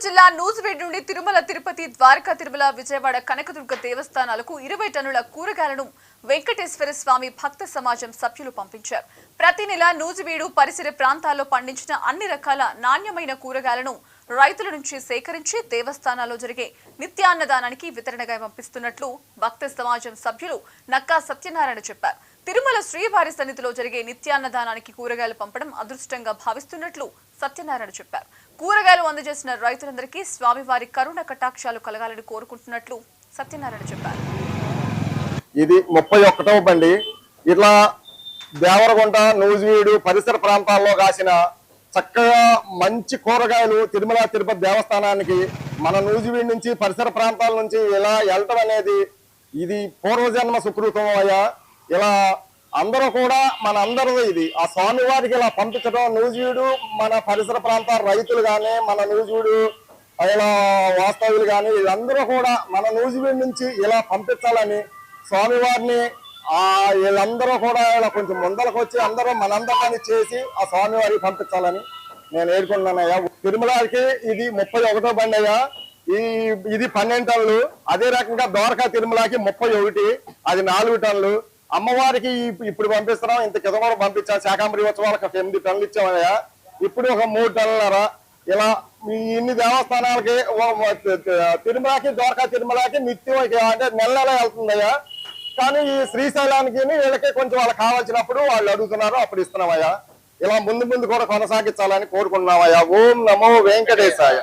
జిల్లా నూజివీడు నుండి తిరుమల తిరుపతి ద్వారకా తిరుమల విజయవాడ కనకదుర్గ దేవస్థానాలకు 20 టన్నుల కూరగాయలను వెంకటేశ్వర స్వామి భక్త సమాజం సభ్యులు పంపించారు. ప్రతి నెల నూజివీడు పరిసర ప్రాంతాల్లో పండించిన అన్ని రకాల నాణ్యమైన కూరగాయలను రైతుల నుంచి సేకరించి దేవస్థానాల్లో జరిగే నిత్యాన్నదానానికి వితరణగా పంపిస్తున్నట్లు భక్త సమాజం సభ్యులు నక్కా సత్యనారాయణ చెప్పారు. తిరుమల శ్రీవారి సన్నిధిలో జరిగే నిత్యాన్నదానానికి కూరగాయలు పంపడం అదృష్టంగా భావిస్తున్నట్లు సత్యనారాయణ చెప్పారు. కూరగాయలు అందజేసిన రైతులందరికీ స్వామివారి కరుణ కటాక్షాలు కలగాలని కోరుకుంటున్నట్లు సత్యనారాయణ చెప్పారు. ఇది 31వ బండి. ఇట్లా దేవరగుంట నూజివీడు పరిసర ప్రాంతాల్లో కాసిన చక్కగా మంచి కూరగాయలు తిరుమల తిరుపతి దేవస్థానానికి మన నూజివీడు నుంచి పరిసర ప్రాంతాల నుంచి ఇలా వెళ్ళటం అనేది ఇది పూర్వజన్మ సుకృతం అయ్యా. ఇలా అందరూ కూడా మన అందరూ ఇది ఆ స్వామివారికి ఇలా పంపించడం, నూజివీడు మన పరిసర ప్రాంతాల రైతులు కానీ మన నూజివీడు ఇలా వాస్తవ్యులు కానీ వీళ్ళందరూ కూడా మన నూజివీడు నుంచి ఇలా పంపించాలని స్వామివారిని వీళ్ళందరూ కూడా ఇలా కొంచెం ముందరకు వచ్చి అందరూ మనందరినీ చేసి ఆ స్వామివారికి పంపించాలని నేను వేడుకుంటున్నానయ్యా. తిరుమలకి ఇది 31వ బండి అయ్యా. ఇది 12 టన్నులు. అదే రకంగా ద్వారకా తిరుమలకి 31, అది 4 టన్నులు. అమ్మవారికి ఇప్పుడు పంపిస్తున్నాం. ఇంత కింద కూడా పంపించాం. శాకాంబరి ఉత్సవాలకు 8 టన్నులు ఇచ్చామయ్యా. ఇప్పుడు ఒక 3 టన్నులన్నర. ఇలా ఇన్ని దేవస్థానాలకి తిరుమలకి ద్వారకా తిరుమలకి నిత్యం అంటే నెల వెళ్తుందయ్యా. కానీ ఈ శ్రీశైలానికి వీళ్ళకి కొంచెం వాళ్ళకి కావాల్సినప్పుడు వాళ్ళు అడుగుతున్నారు, అప్పుడు ఇస్తున్నామయ్యా. ఇలా ముందు కూడా కొనసాగించాలని కోరుకుంటున్నామయ్యా. ఓం నమో వెంకటేశాయ.